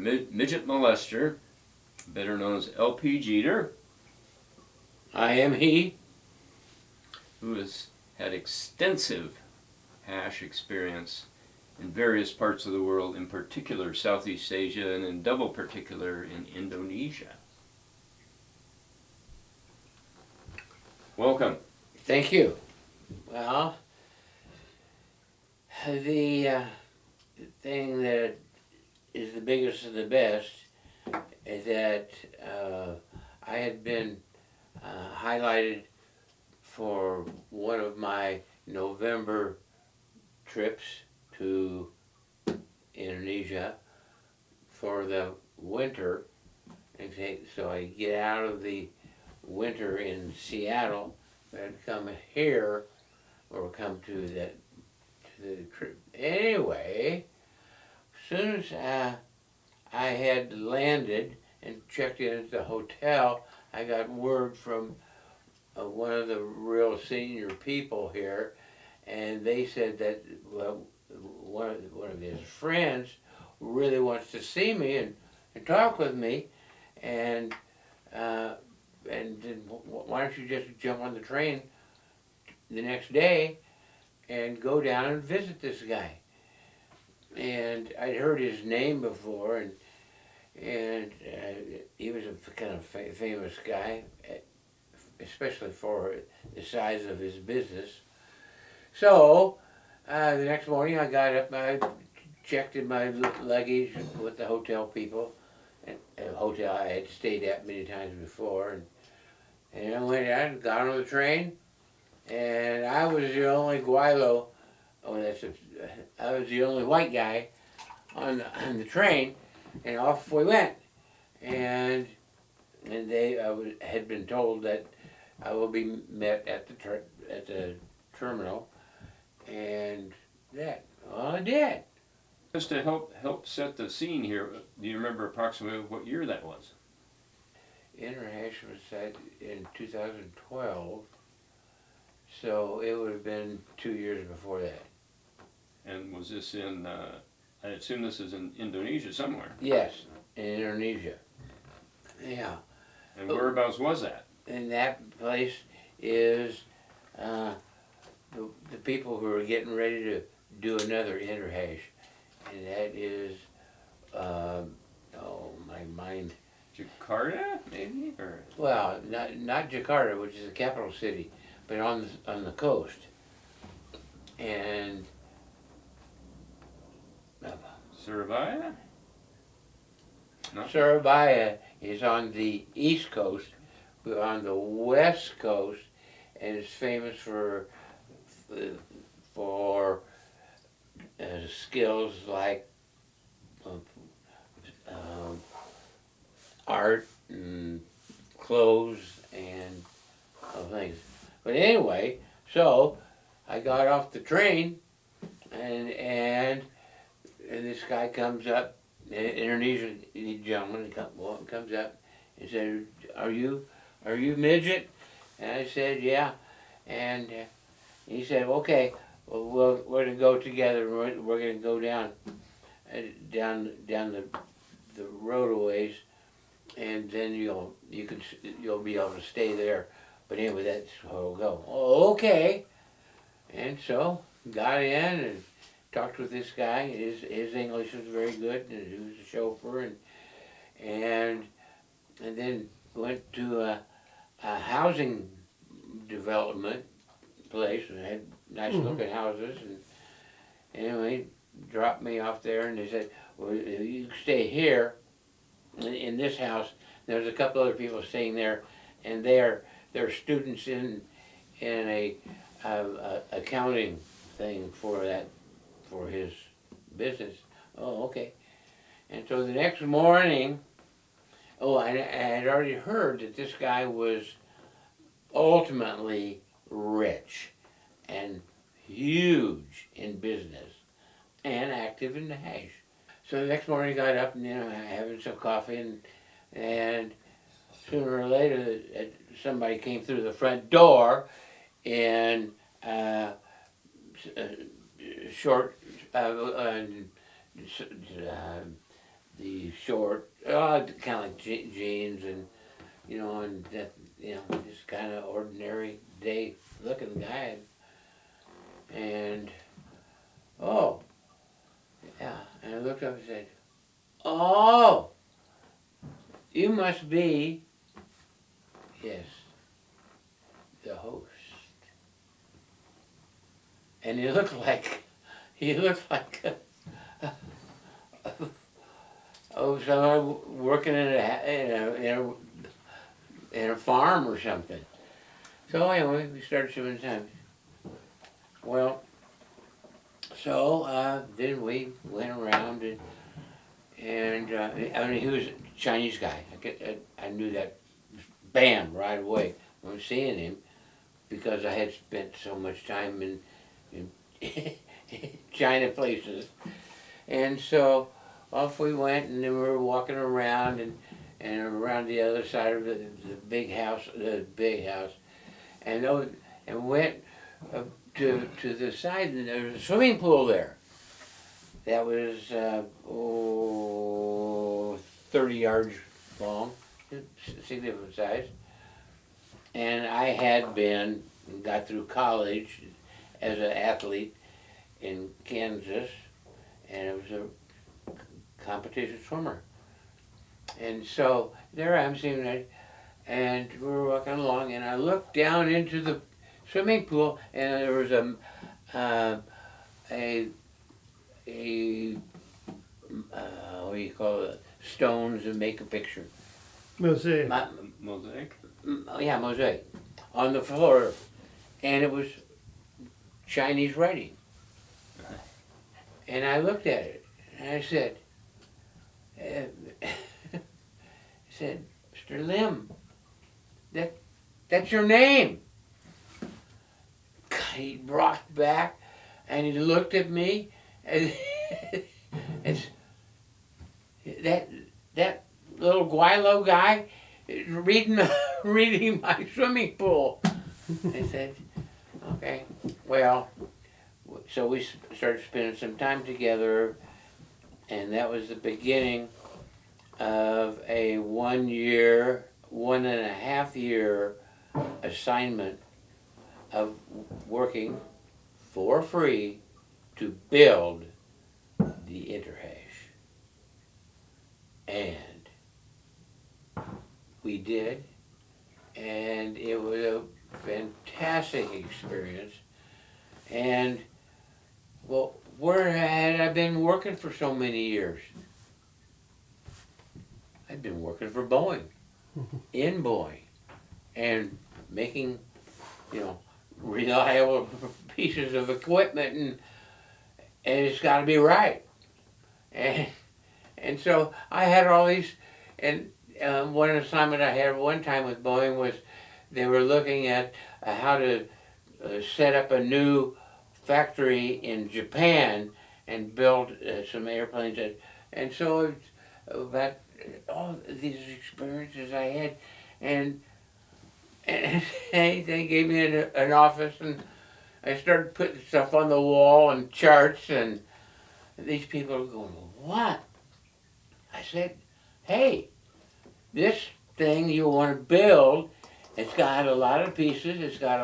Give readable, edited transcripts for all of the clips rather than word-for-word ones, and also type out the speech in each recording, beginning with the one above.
Midget Molester, better known as LP Jeter. I am he. Who has had extensive hash experience in various parts of the world, in particular Southeast Asia, and in double particular in Indonesia. Welcome. Thank you. Well, the thing that is the biggest and the best is that I had been highlighted for one of my November trips to Indonesia for the winter, and so I get out of the winter in Seattle and come here or come to the trip. Anyway, as soon as I had landed and checked in at the hotel, I got word from one of the real senior people here, and they said that one of his friends really wants to see me and talk with me, and then why don't you just jump on the train the next day and go down and visit this guy. And I'd heard his name before, and he was a kind of famous guy, especially for the size of his business. So the next morning I got up, I checked in my luggage with the hotel people, a hotel I had stayed at many times before, and I went out and got on the train, and I was the only guaylo, I was the only white guy on the train, and off we went. And had been told that I will be met at the terminal, and I did. Just to help set the scene here, do you remember approximately what year that was? InterHash was set in 2012, so it would have been 2 years before that. And was this in, I assume this is in Indonesia somewhere? Yes, in Indonesia. Yeah. And whereabouts was that? And that place is the people who are getting ready to do another InterHash. And that is, my mind. Jakarta, maybe? Or? Well, not Jakarta, which is the capital city, but on the coast. And Surabaya? No? Surabaya is on the east coast. We're on the west coast, and it's famous for skills like art and clothes and other things. But anyway, so I got off the train, and this guy comes up, an Indonesian gentleman comes up and said, "Are you Midget?" And I said, "Yeah." And he said, "Okay, well, we're gonna go together. We're gonna go down the roadways, and then you'll be able to stay there. But anyway, that's how we'll go." "Oh, okay." And so got in and talked with this guy. His English was very good, and he was a chauffeur, and then went to a housing development place, and had nice looking houses, and anyway, dropped me off there, and they said, "Well, you can stay here in this house." There's a couple other people staying there, and they're students in a accounting thing for his business. "Oh, okay." And so the next morning, I had already heard that this guy was ultimately rich and huge in business and active in the hash. So the next morning I got up and having some coffee, and sooner or later somebody came through the front door in short the short, kind of like jeans, and and that, just kind of ordinary day looking guy, and oh, yeah, and I looked up and said, "Oh, you must be, yes, the host." And he looked like someone working in a farm or something. So anyway, we started spending time. Well, so then we went around, and I mean, he was a Chinese guy. I knew that, bam, right away when seeing him, because I had spent so much time in China places. And so off we went, and then we were walking around and around the other side of the big house, and went to the side, and there was a swimming pool there. That was 30 yards long, significant size. And I had got through college as an athlete in Kansas, and I was a competition swimmer. And so there I'm seeing that, and we were walking along, and I looked down into the swimming pool, and there was what do you call it? Stones that make a picture. Mosaic. Mosaic? Yeah, mosaic on the floor, and it was Chinese writing. And I looked at it, and I said, "Mr. Lim, that's your name." He rocked back, and he looked at me, and that little Guaylo guy reading my swimming pool. I said, "Okay, well." So we started spending some time together, and that was the beginning of a 1.5 year assignment of working for free to build the InterHash. And we did, and it was a fantastic experience. And well, where had I been working for so many years? I'd been working for Boeing, in Boeing, and making, reliable pieces of equipment, and it's got to be right. And so I had all these, and one assignment I had one time with Boeing was they were looking at how to set up a new factory in Japan and build some airplanes. And so that all these experiences I had, and they gave me an office, and I started putting stuff on the wall and charts, and these people are going, "What?" I said, "Hey, this thing you want to build, it's got a lot of pieces, it's got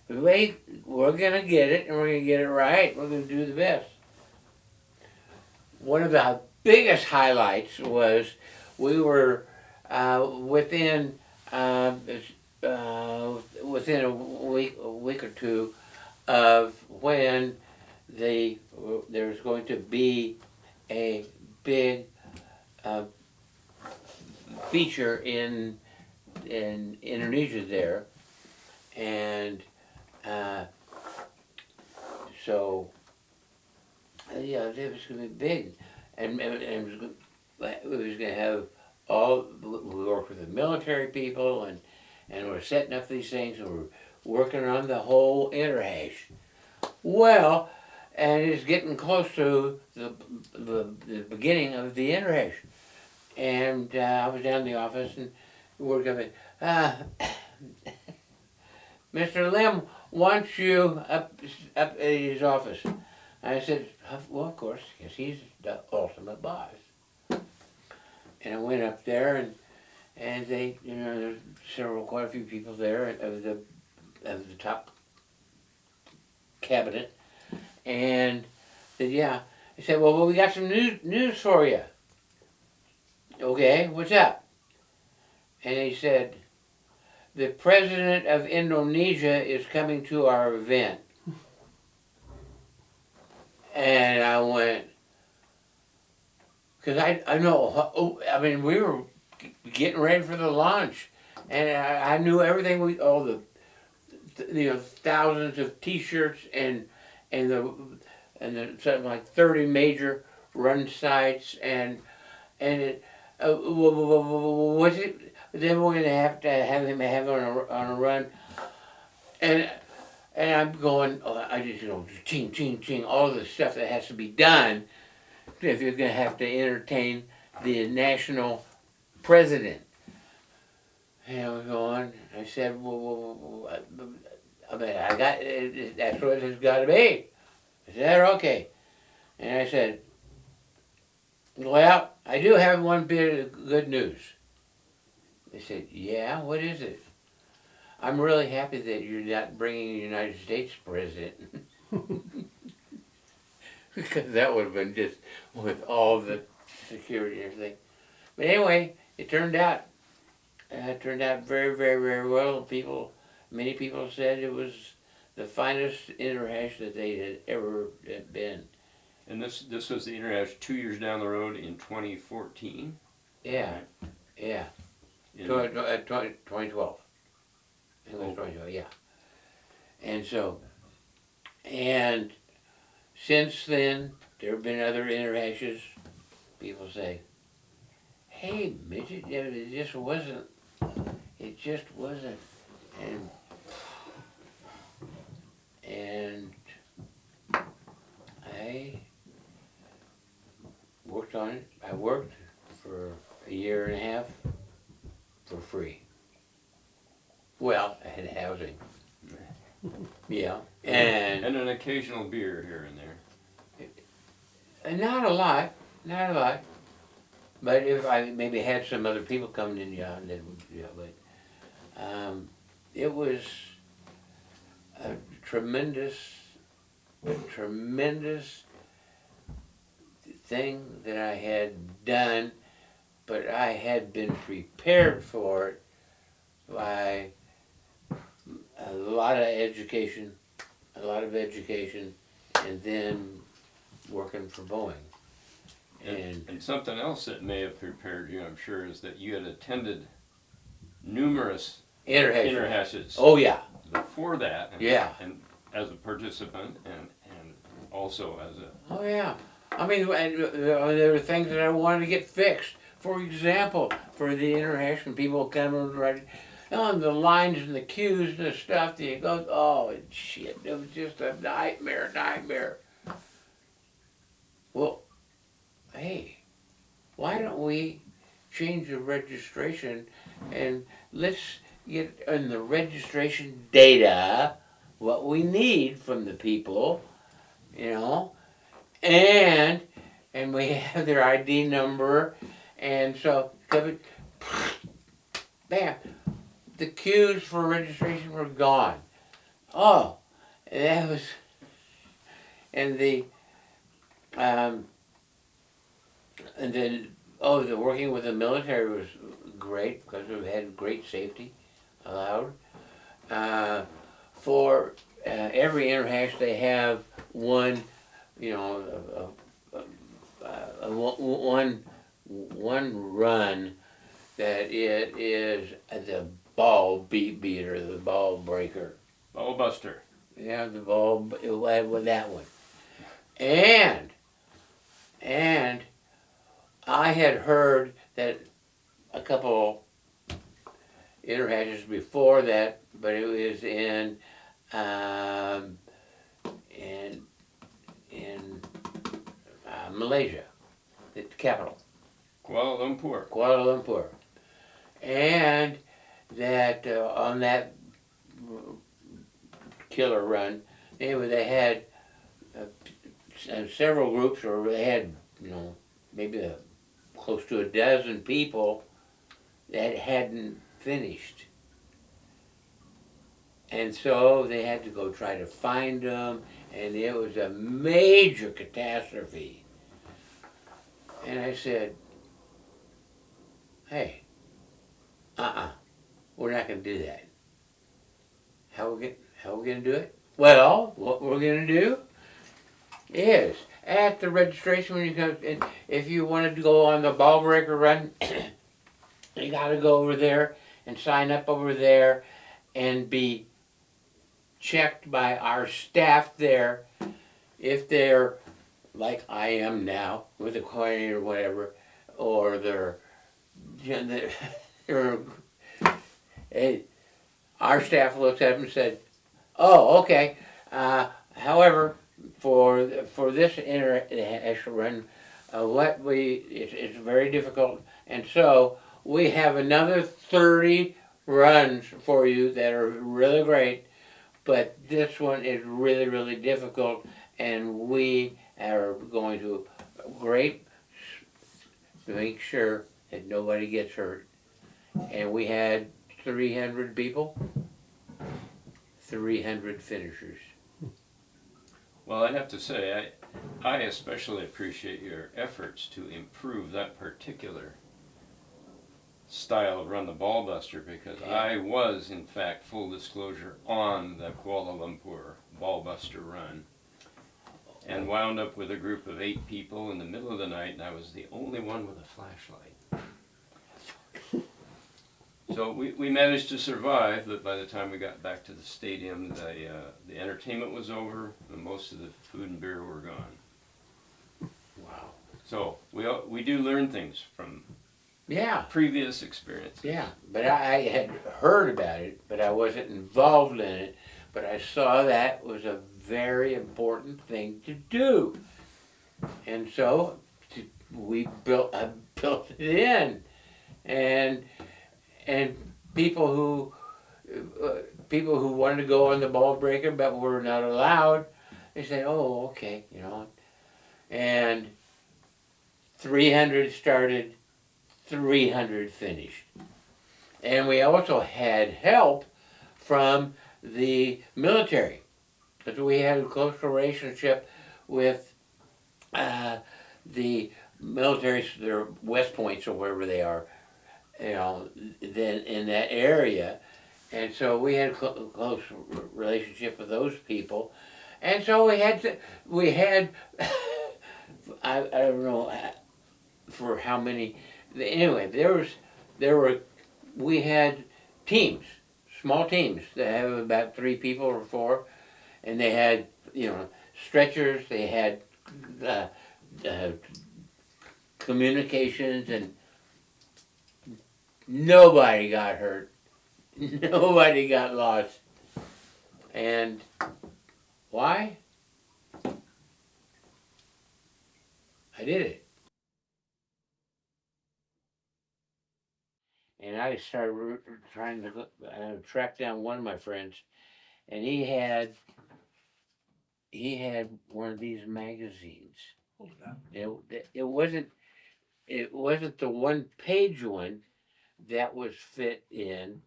the way we're going to get it, and we're going to get it right, we're going to do the best." One of the biggest highlights was we were within a week or two of when there's going to be a big feature in Indonesia there, and so yeah, it was going to be big, and it was going to have we worked with the military people, and we're setting up these things, and we're working on the whole InterHash. Well, and it's getting close to the beginning of the InterHash, and I was down in the office, and we're going to Mr. Lim wants you up at his office. I said, well, of course, because he's the ultimate boss. And I went up there, and they, there's quite a few people there of the top cabinet, and said, yeah. I said, well, we got some news for you. Okay, what's up? And he said, the president of Indonesia is coming to our event. And I went, because I know, I mean, we were getting ready for the launch, and I knew everything, thousands of T-shirts and the something like 30 major run sites, and it, what's it? Then we're going to have him have on a run, and I'm going. I just ching ching ching, all the stuff that has to be done if you're going to have to entertain the national president. And I was going. I said, well, I mean, that's what it's got to be. I said, okay. And I said, well, I do have one bit of good news. They said, yeah, what is it? I'm really happy that you're not bringing the United States president. Because that would have been just with all the security and everything. But anyway, it turned out very, very, very well. Many people said it was the finest InterHash that they had ever been. And this was the InterHash 2 years down the road in 2014? Yeah, Right. yeah. In 2012. It was Oh. 2012, yeah. And so, and since then, there have been other InterHashes. People say, hey, Midget, it just wasn't. And I worked on it. I worked for a year and a half for free. Well, I had housing. Yeah. And an occasional beer here and there. not a lot. But if I maybe had some other people coming in, then but it was a tremendous thing that I had done, but I had been prepared for it by a lot of education, and then working for Boeing. And something else that may have prepared you, I'm sure, is that you had attended numerous InterHashes Oh yeah. before that. And as a participant and also as a... Oh yeah. I mean, there were things that I wanted to get fixed. For example, for the InterHash, when people come right on the lines and the queues and the stuff, you go, oh shit, it was just a nightmare. Well, hey, why don't we change the registration and let's get in the registration data what we need from the people, and we have their ID number, and so bam, the queues for registration were gone. Oh, that was, and the the working with the military was great because we had great safety allowed. For every InterHash, they have one, one run that it is the ball beater, the ball breaker. Ball buster. Yeah, the ball, with that one. And I had heard that a couple InterHashes before that, but it was in Malaysia, the capital. Kuala Lumpur. And that on that killer run, anyway, they had several groups, or they had, maybe close to a dozen people that hadn't finished. And so they had to go try to find them, and it was a major catastrophe. And I said, hey, we're not going to do that. How we going to do it? Well, what we're going to do is, at the registration, when you come, if you wanted to go on the ball breaker run, you got to go over there and sign up over there and be checked by our staff there if they're like I am now with a coin or whatever, or they're hey, our staff looks at them and said, "Oh, okay. However, for this InterHash run, it's very difficult, and so we have another 30 runs for you that are really great, but this one is really, really difficult, and we are going to make sure that nobody gets hurt." And we had 300 people, 300 finishers. Well, I have to say, I especially appreciate your efforts to improve that particular style of Run the Ballbuster, because Yeah. I was, in fact, full disclosure, on the Kuala Lumpur Ballbuster run, and wound up with a group of 8 people in the middle of the night, and I was the only one with a flashlight. So we managed to survive, but by the time we got back to the stadium, the entertainment was over, and most of the food and beer were gone. Wow. So we do learn things from previous experiences. Yeah, but I had heard about it, but I wasn't involved in it. But I saw that was a very important thing to do, and so I built it in, and people who wanted to go on the ball breaker but were not allowed, they said, "Oh, okay," and 300 started, 300 finished. And we also had help from the military, because we had a close relationship with the military, their West Points or wherever they are, then in that area. And so we had a close relationship with those people. And so we had I don't know for how many. Anyway, we had teams, small teams that have about 3 people or 4, and they had stretchers. They had communications, and nobody got hurt. Nobody got lost. And why? I did it. And I started trying to track down one of my friends, and he had one of these magazines. It wasn't the 1-page one that was fit in,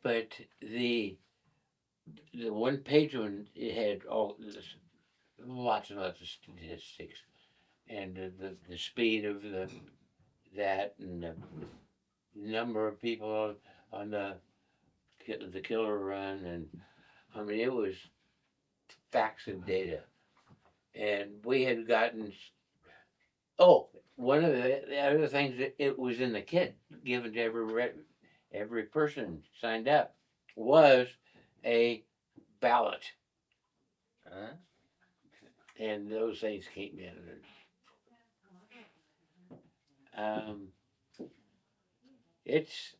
but the 1-page one, it had all this, lots and lots of statistics, and the speed of that, and the number of people on the killer run, and I mean, it was facts and data. And we had gotten, one of the other things that it was in the kit given to every person signed up was a ballot. And those things came in. It's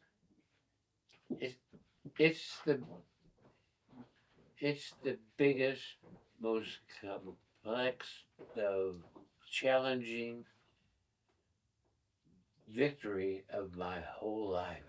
the biggest, most complex, challenging victory of my whole life.